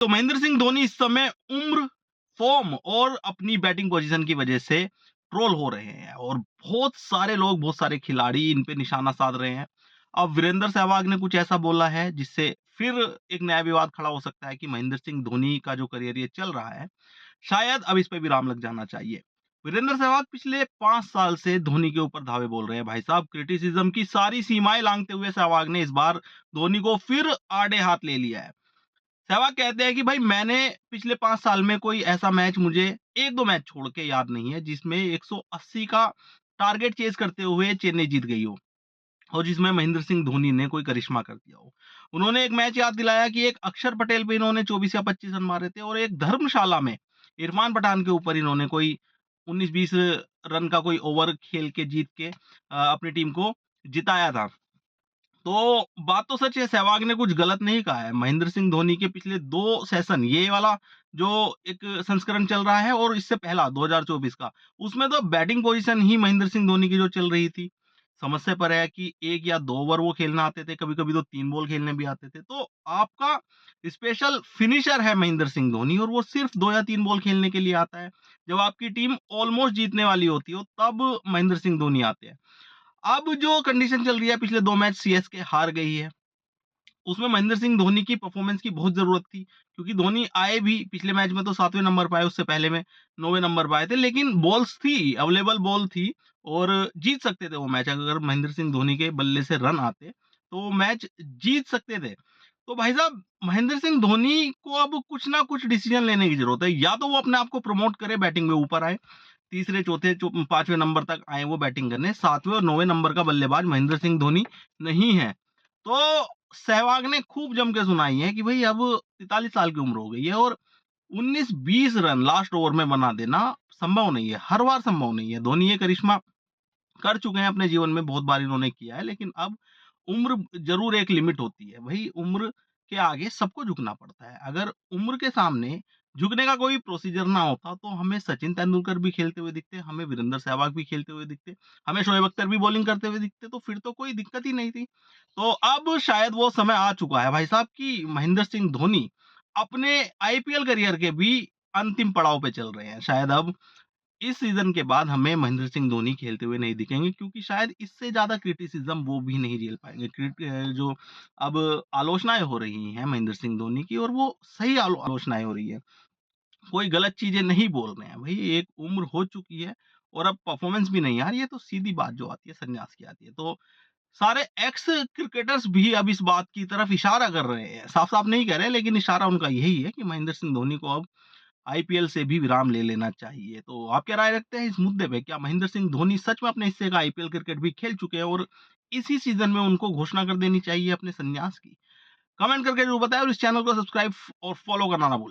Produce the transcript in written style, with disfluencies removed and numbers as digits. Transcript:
तो महेंद्र सिंह धोनी इस समय उम्र, फॉर्म और अपनी बैटिंग पोजीशन की वजह से ट्रोल हो रहे हैं और बहुत सारे लोग, बहुत सारे खिलाड़ी इन पे निशाना साध रहे हैं। अब वीरेंद्र सहवाग ने कुछ ऐसा बोला है जिससे फिर एक नया विवाद खड़ा हो सकता है कि महेंद्र सिंह धोनी का जो करियर ये चल रहा है, शायद अब इस पे विराम लग जाना चाहिए। वीरेंद्र सहवाग पिछले 5 साल से धोनी के ऊपर धावे बोल रहे हैं। भाई साहब, क्रिटिसिज्म की सारी सीमाएँ लांघते हुए सहवाग ने इस बार धोनी को फिर आड़े हाथ ले लिया है। सहवाग कहते हैं कि भाई मैंने पिछले 5 साल में कोई ऐसा मैच, मुझे 1-2 मैच छोड़ के याद नहीं है जिसमें 180 का टारगेट चेज़ करते हुए चेन्नई जीत गई हो और जिसमें महेंद्र सिंह धोनी ने कोई करिश्मा कर दिया हो। उन्होंने एक मैच याद दिलाया कि एक अक्षर पटेल पे इन्होंने 24 या 25 रन मारे थे और एक धर्मशाला में इरफान पठान के ऊपर इन्होंने कोई 19-20 रन का कोई ओवर खेल के जीत के अपनी टीम को जिताया था। तो बात तो सच है, सहवाग ने कुछ गलत नहीं कहा है। महेंद्र सिंह धोनी के पिछले 2 सेशन, ये वाला जो एक संस्करण चल रहा है और इससे पहला 2024 का, उसमें तो बैटिंग पोजीशन ही महेंद्र सिंह धोनी की जो चल रही थी। समस्या पर है कि 1 या 2 ओवर वो खेलना आते थे, कभी-कभी तो 3 बॉल खेलने भी आते थे। तो आपका स्पेशल फिनिशर है महेंद्र सिंह धोनी और वो सिर्फ 2 या 3 बॉल खेलने के लिए आता है। जब आपकी टीम ऑलमोस्ट जीतने वाली होती हो, तब महेंद्र सिंह धोनी आते हैं। अब जो कंडीशन चल रही है, पिछले 2 मैच सीएसके हार गई है। उसमें महेंद्र सिंह धोनी की परफॉर्मेंस की बहुत ज़रूरत थी, क्योंकि धोनी आए भी पिछले मैच में तो 7वें नंबर पे आए, उससे पहले में 9वें नंबर पे आए थे, लेकिन बॉल्स थी, अवेलेबल बॉल थी और जीत सकते थे वो मैच। अगर महेंद्र सिंह धोनी के बल्ले से रन आते, तो वो मैच जीत सकते थे। तो भाई साहब, महेंद्र सिंह धोनी को अब कुछ ना कुछ डिसीजन लेने की ज़रूरत है। या तो वो अपने आप को प्रमोट करे, बैटिंग में ऊपर आए, तीसरे, चौथे, 5वें नंबर तक आए वो बैटिंग करने, 7वें और 9वें नंबर का बल्लेबाज महेंद्र सिंह धोनी नहीं है। तो सहवाग ने खूब जम के सुनाई है कि भई अब 43 साल की उम्र हो गई है और 19-20 रन लास्ट ओवर में बना देना संभव नहीं है, हर बार संभव नहीं है। धोनी ये करिश्मा कर चुके हैं अपने जीवन में, बहुत बार इन्होंने किया है, लेकिन अब उम्र ज़रूर एक लिमिट होती है। वही उम्र के आगे सबको झुकना पड़ता है। अगर उम्र के सामने झुकने का कोई प्रोसीजर ना होता, तो हमें सचिन तेंदुलकर भी खेलते हुए दिखते, हमें वीरेंद्र सहवाग भी खेलते हुए दिखते, हमें शोएब अख्तर भी बॉलिंग करते हुए दिखते, तो फिर तो कोई दिक्कत ही नहीं थी। तो अब शायद वो समय आ चुका है भाई साहब कि महेंद्र सिंह धोनी अपने आईपीएल करियर के भी अंतिम पड़ाव पे चल रहे हैं। शायद अब इस सीज़न के बाद हमें महेंद्र सिंह धोनी खेलते हुए नहीं दिखेंगे, क्योंकि शायद इससे ज़्यादा क्रिटिसिज़्म वो भी नहीं झेल पाएँगे। जो अब आलोचनाएँ हो रही हैं महेंद्र सिंह धोनी की, और वो सही आलोचनाएँ हो रही हैं। कोई गलत चीज़ें नहीं बोल रहे हैं। भई एक उम्र हो चुकी है और अब परफ़ॉर्मेंस भी नहीं आ रही है, तो सीधी बात जो आती है सन्यास की आती है। तो सारे एक्स क्रिकेटर्स भी अब इस बात की तरफ इशारा कर रहे हैं। साफ-साफ नहीं कह रहे, लेकिन इशारा उनका यही है कि महेंद्र सिंह धोनी को अब आईपीएल से भी विराम ले लेना चाहिए। तो आप क्या राय रखते हैं इस मुद्दे पे? क्या महेंद्र सिंह धोनी सच में अपने हिस्से का आईपीएल क्रिकेट भी खेल चुके हैं और इसी सीज़न में उनको घोषणा कर देनी चाहिए अपने संन्यास की? कमेंट करके ज़रूर बताएँ और इस चैनल को सब्सक्राइब और फॉलो करना ना भूलें।